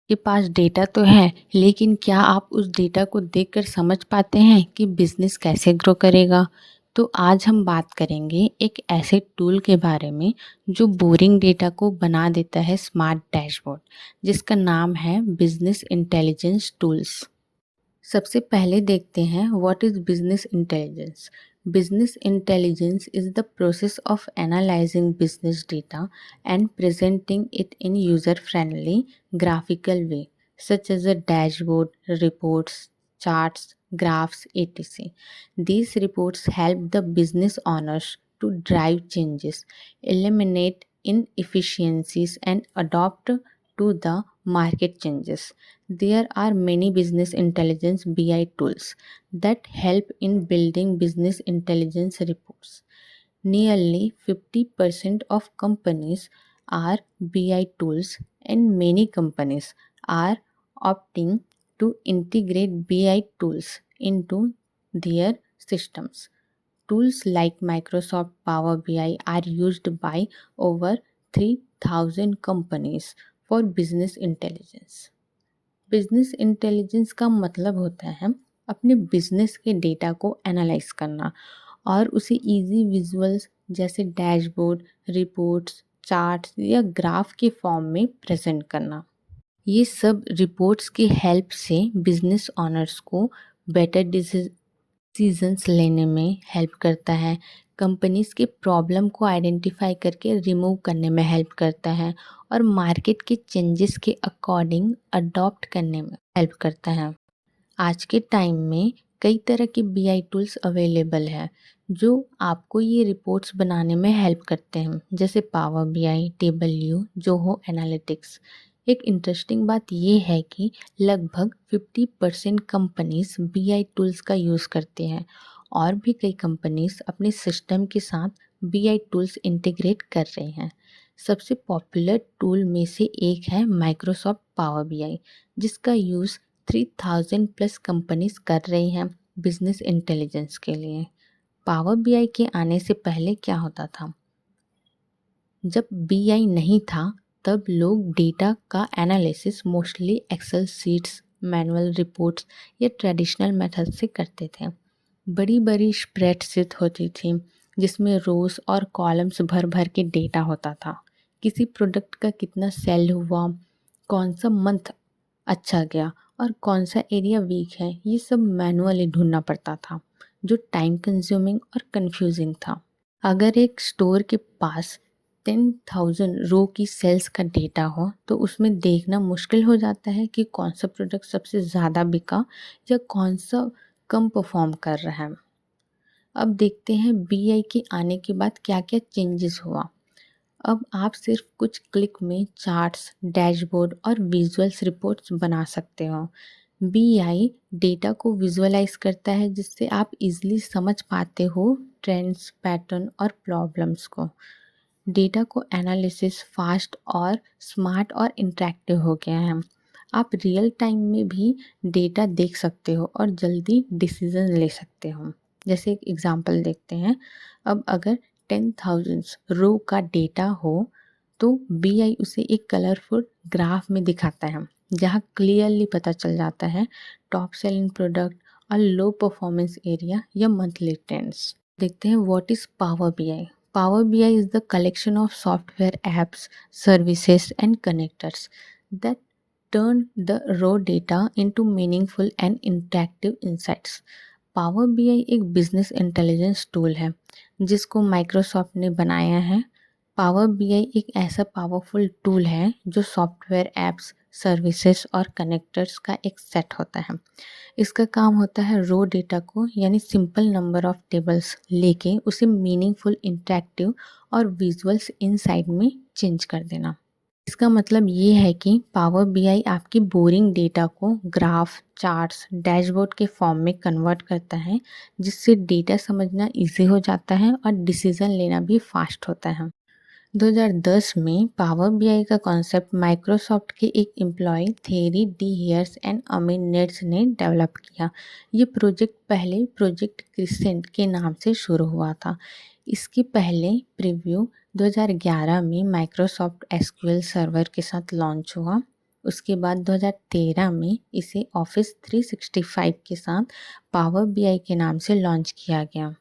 के पास डेटा तो है, लेकिन क्या आप उस डेटा को देखकर समझ पाते हैं कि बिजनेस कैसे ग्रो करेगा? तो आज हम बात करेंगे एक ऐसे टूल के बारे में जो बोरिंग डेटा को बना देता है स्मार्ट डैशबोर्ड, जिसका नाम है बिजनेस इंटेलिजेंस टूल्स। सबसे पहले देखते हैं what is business intelligence. Business intelligence is the process of analysing business data and presenting it in user friendly graphical way, such as a dashboard, reports, charts, graphs, etc. These reports help the business owners to drive changes, eliminate inefficiencies, and adapt to the market changes. There are many business intelligence BI tools that help in building business intelligence reports. Nearly 50% of companies are BI tools, and many companies are opting to integrate BI tools into their systems. Tools like Microsoft Power BI are used by over 3,000 companies for business intelligence. Business intelligence का मतलब होता है अपने business के data को analyse करना और उसे इजी विजुअल्स जैसे डैशबोर्ड, रिपोर्ट्स, चार्ट्स या ग्राफ के फॉर्म में प्रेजेंट करना। ये सब रिपोर्ट्स की हेल्प से बिजनेस ओनर्स को बेटर डिसीजंस लेने में हेल्प करता है, कंपनीज के प्रॉब्लम को आइडेंटिफाई करके रिमूव करने में हेल्प करता है और मार्केट के चेंजेस के अकॉर्डिंग अडॉप्ट करने में हेल्प करता है। आज के टाइम में कई तरह के बीआई टूल्स अवेलेबल है जो आपको ये रिपोर्ट्स बनाने में हेल्प करते हैं, जैसे power BI, table you, Zoho analytics. एक इंटरेस्टिंग बात ये है कि लगभग 50% कंपनीज बीआई टूल्स का यूज़ करते हैं और भी कई कंपनीज अपने सिस्टम के साथ बीआई टूल्स इंटीग्रेट कर रहे हैं। सबसे पॉपुलर टूल में से एक है माइक्रोसॉफ्ट पावर बीआई, जिसका यूज़ 3,000 प्लस कंपनीज कर रही हैं बिजनेस इंटेलिजेंस के लिए। पावर बीआई के आने से पहले क्या होता था? जब बीआई नहीं था तब लोग डेटा का analysis mostly Excel sheets, manual reports या ट्रेडिशनल मेथड से करते थे। बड़ी बड़ी स्प्रेडशीट होती थी जिसमें रोज और कॉलम्स भर भर के डेटा होता था। किसी प्रोडक्ट का कितना सेल हुआ, कौन सा मंथ अच्छा गया और कौन सा एरिया वीक है, ये सब मैनुअली ढूंढना पड़ता था, जो टाइम कंज्यूमिंग और कंफ्यूजिंग था। अगर एक स्टोर के पास 10,000 रो की सेल्स का डेटा हो तो उसमें देखना मुश्किल हो जाता है कि कौन सा प्रोडक्ट सबसे ज़्यादा बिका या कौन सा कम परफॉर्म कर रहा है। अब देखते हैं बीआई के आने के बाद क्या क्या चेंजेस हुआ। अब आप सिर्फ कुछ क्लिक में चार्ट्स, डैशबोर्ड और विजुअल्स रिपोर्ट्स बना सकते हो। बीआई डेटा को विजुअलाइज करता है जिससे आप इजीली समझ पाते हो ट्रेंड्स, पैटर्न और प्रॉब्लम्स को। डेटा को एनालिसिस फास्ट और स्मार्ट और इंटरेक्टिव हो गया है। आप रियल टाइम में भी डेटा देख सकते हो और जल्दी डिसीजन ले सकते हो। जैसे एक एग्जांपल देखते हैं। अब अगर 10,000 रो का डेटा हो तो बीआई उसे एक कलरफुल ग्राफ में दिखाता है जहाँ क्लियरली पता चल जाता है टॉप सेलिंग प्रोडक्ट और लो परफॉर्मेंस एरिया या मंथली ट्रेंड्स। देखते हैं what is power BI. Power BI is the collection of software apps, services, and connectors that turn the raw data into meaningful and interactive insights. Power BI एक business intelligence tool है जिसको Microsoft ने बनाया है। Power BI एक ऐसा powerful tool है जो सॉफ्टवेयर, एप्स, सर्विसेज और कनेक्टर्स का एक सेट होता है। इसका काम होता है रो डेटा को यानी सिंपल नंबर ऑफ टेबल्स लेके उसे मीनिंगफुल, इंटरेक्टिव और विजुअल्स इनसाइड में चेंज कर देना। इसका मतलब ये है कि पावर बीआई आपकी बोरिंग डेटा को ग्राफ, चार्ट्स, डैशबोर्ड के फॉर्म में कन्वर्ट करता है, जिससे डेटा समझना इजी हो जाता है और डिसीजन लेना भी फास्ट होता है। 2010 में पावर बीआई का कॉन्सेप्ट माइक्रोसॉफ्ट के एक employ Thierry D'Hers and Amir Netz ने डेवलप किया। ये प्रोजेक्ट पहले प्रोजेक्ट क्रिसेंट के नाम से शुरू हुआ था। इसके पहले प्रीव्यू 2011 में माइक्रोसॉफ्ट एसक्यूएल सर्वर के साथ लॉन्च हुआ। उसके बाद 2013 में इसे ऑफिस 365 के साथ पावर बीआई के नाम से लॉन्च किया गया।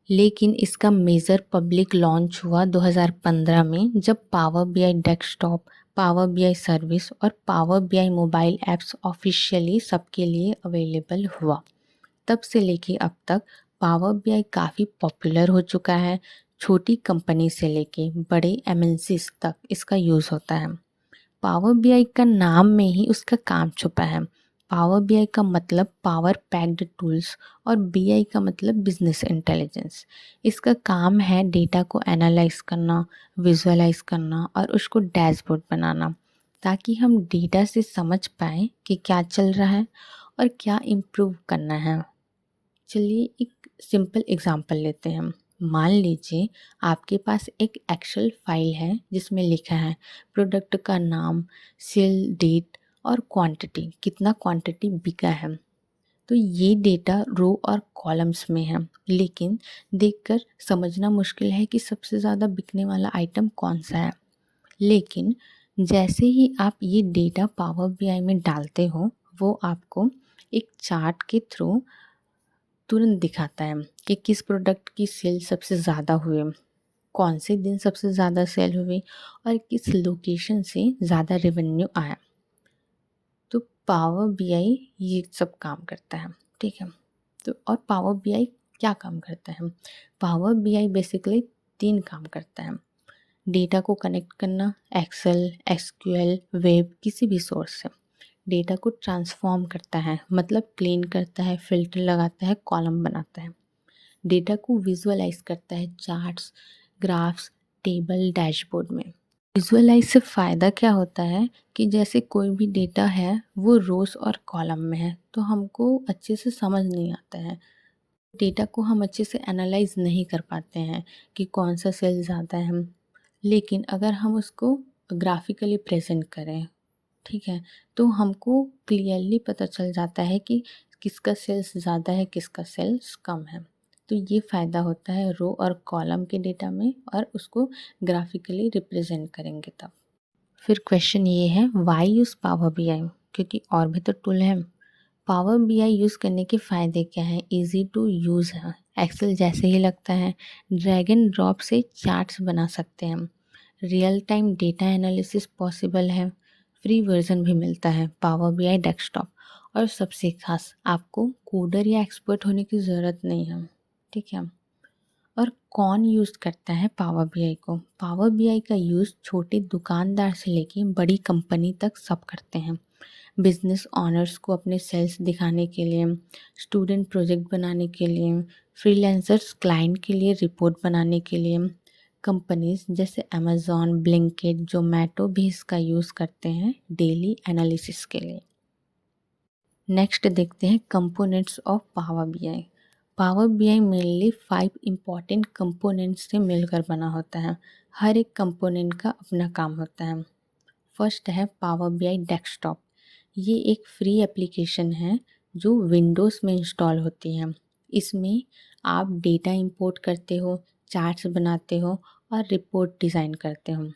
लेकिन इसका मेजर पब्लिक लॉन्च हुआ 2015 में, जब power BI desktop, power BI service और power BI mobile apps officially सबके लिए अवेलेबल हुआ। तब से लेके अब तक पावर बीआई काफ़ी पॉपुलर हो चुका है। छोटी कंपनी से लेके बड़े एमएनसीज तक इसका यूज़ होता है। पावर बीआई का नाम में ही उसका काम छुपा है। पावर बीआई का मतलब पावर पैक्ड टूल्स और बीआई का मतलब बिजनेस इंटेलिजेंस। इसका काम है डेटा को एनालाइज करना, विजुअलाइज करना और उसको डैशबोर्ड बनाना, ताकि हम डेटा से समझ पाएँ कि क्या चल रहा है और क्या इम्प्रूव करना है। चलिए एक सिंपल एग्जांपल लेते हैं। मान लीजिए आपके पास एक एक्सेल फाइल है जिसमें लिखा है प्रोडक्ट का नाम, सेल डेट और क्वांटिटी, कितना क्वांटिटी बिका है। तो ये डेटा रो और कॉलम्स में है, लेकिन देखकर समझना मुश्किल है कि सबसे ज़्यादा बिकने वाला आइटम कौन सा है। लेकिन जैसे ही आप ये डेटा पावर बीआई में डालते हो, वो आपको एक चार्ट के थ्रू तुरंत दिखाता है कि किस प्रोडक्ट की सेल सबसे ज़्यादा हुए, कौन से दिन सबसे ज़्यादा सेल हुई और किस लोकेशन से ज़्यादा रेवेन्यू आया। तो पावर बीआई ये सब काम करता है, ठीक है। तो और पावर बीआई क्या काम करता है? पावर बीआई बेसिकली 3 काम करता है। डेटा को कनेक्ट करना, एक्सेल, एसक्यूएल, वेब, किसी भी सोर्स से। डेटा को ट्रांसफॉर्म करता है, मतलब क्लीन करता है, फिल्टर लगाता है, कॉलम बनाता है। डेटा को विजुअलाइज करता है, चार्ट्स, ग्राफ्स, टेबल, डैशबोर्ड में। विजुअलाइज से फ़ायदा क्या होता है कि जैसे कोई भी डेटा है वो रोज़ और कॉलम में है, तो हमको अच्छे से समझ नहीं आता है। डेटा को हम अच्छे से एनालाइज नहीं कर पाते हैं कि कौन सा सेल ज़्यादा है। लेकिन अगर हम उसको ग्राफिकली प्रेजेंट करें, ठीक है, तो हमको क्लियरली पता चल जाता है कि किसका सेल्स ज़्यादा है, किसका सेल्स कम है। तो ये फ़ायदा होता है रो और कॉलम के डेटा में, और उसको ग्राफिकली रिप्रेजेंट करेंगे तब। फिर क्वेश्चन ये है, वाई यूज़ पावर बीआई? क्योंकि और भी तो टूल है। पावर बीआई यूज़ करने के फ़ायदे क्या हैं? इजी टू यूज़ है, एक्सेल जैसे ही लगता है। ड्रैग एंड ड्रॉप से चार्ट्स बना सकते हैं हम। Real time data analysis possible है। फ्री वर्जन भी मिलता है पावर बीआई डेस्कटॉप। और सबसे खास, आपको कोडर या एक्सपर्ट होने की ज़रूरत नहीं है, ठीक है। और कौन यूज़ करता है पावर बीआई को? पावर बीआई का यूज़ छोटे दुकानदार से लेके बड़ी कंपनी तक सब करते हैं। बिजनेस ऑनर्स को अपने सेल्स दिखाने के लिए, स्टूडेंट प्रोजेक्ट बनाने के लिए, फ्रीलांसर्स क्लाइंट के लिए रिपोर्ट बनाने के लिए। कंपनीज जैसे अमेज़ॉन, ब्लिंकिट, जोमेटो भी इसका यूज़ करते हैं डेली एनालिसिस के लिए। नेक्स्ट देखते हैं components of power BI. Power BI mainly 5 important components से मिलकर बना होता है। हर एक कंपोनेंट का अपना काम होता है। फर्स्ट है पावर बीआई डेस्कटॉप। ये एक फ्री एप्लीकेशन है जो विंडोज़ में इंस्टॉल होती है। इसमें आप डेटा इंपोर्ट करते हो, चार्ट्स बनाते हो और रिपोर्ट डिज़ाइन करते हो।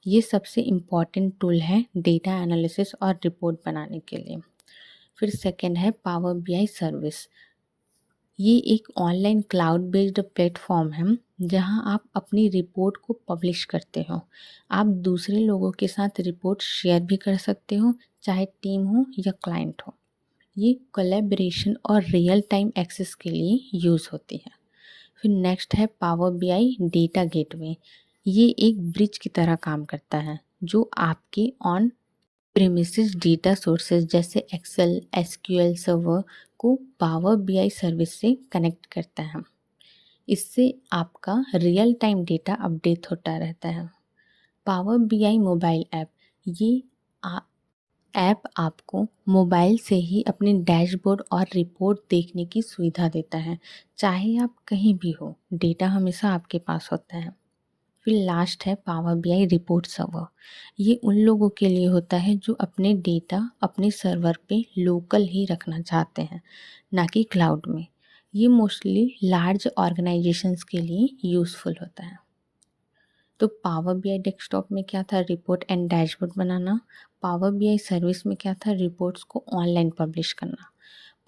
ये सबसे इम्पॉर्टेंट टूल है डेटा एनालिसिस और रिपोर्ट बनाने के लिए। फिर सेकंड है पावर बीआई सर्विस। ये एक ऑनलाइन क्लाउड बेस्ड प्लेटफॉर्म है जहां आप अपनी रिपोर्ट को पब्लिश करते हो। आप दूसरे लोगों के साथ रिपोर्ट शेयर भी कर सकते हो, चाहे टीम हो या क्लाइंट हो। ये कोलैबोरेशन और रियल टाइम एक्सेस के लिए यूज़ होती है। फिर नेक्स्ट है पावर बीआई डेटा गेटवे। ये एक ब्रिज की तरह काम करता है जो आपके ऑन प्रीमिसेस डेटा सोर्सेज जैसे एक्सेल, एसक्यूएल सर्वर को पावर बीआई सर्विस से कनेक्ट करता है। इससे आपका रियल टाइम डेटा अपडेट होता रहता है। पावर बीआई मोबाइल ऐप, ये ऐप आपको मोबाइल से ही अपने डैशबोर्ड और रिपोर्ट देखने की सुविधा देता है। चाहे आप कहीं भी हो, डेटा हमेशा आपके पास होता है। फिर लास्ट है पावर बीआई रिपोर्ट सर्वर। ये उन लोगों के लिए होता है जो अपने डेटा अपने सर्वर पे लोकल ही रखना चाहते हैं, ना कि क्लाउड में। ये मोस्टली लार्ज ऑर्गेनाइजेशंस के लिए यूज़फुल होता है। तो पावर बीआई डेस्कटॉप में क्या था? Report and dashboard banana. Power BI service में क्या था, रिपोर्ट्स को ऑनलाइन पब्लिश करना।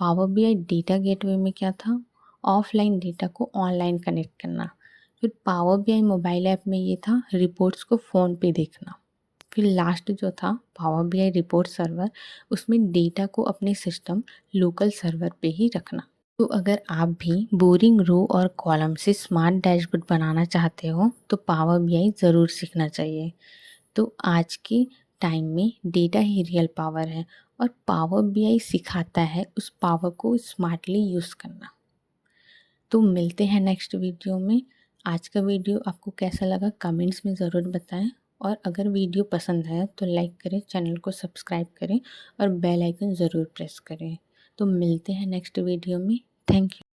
पावर बीआई डेटा गेटवे में क्या था, ऑफलाइन डेटा को ऑनलाइन कनेक्ट करना। फिर पावर बीआई मोबाइल ऐप में ये था, रिपोर्ट्स को फ़ोन पे देखना। फिर लास्ट जो था पावर बीआई रिपोर्ट सर्वर, उसमें डेटा को अपने सिस्टम लोकल सर्वर पे ही रखना। तो अगर आप भी बोरिंग रो और कॉलम से स्मार्ट डैशबोर्ड बनाना चाहते हो तो पावर बीआई ज़रूर सीखना चाहिए। तो आज के टाइम में डेटा ही रियल पावर है और पावर बीआई सिखाता है उस पावर को स्मार्टली यूज़ करना। तो मिलते हैं नेक्स्ट वीडियो में। आज का वीडियो आपको कैसा लगा कमेंट्स में ज़रूर बताएं, और अगर वीडियो पसंद आया तो लाइक करें, चैनल को सब्सक्राइब करें और बेल आइकन ज़रूर प्रेस करें। तो मिलते हैं नेक्स्ट वीडियो में। Thank you.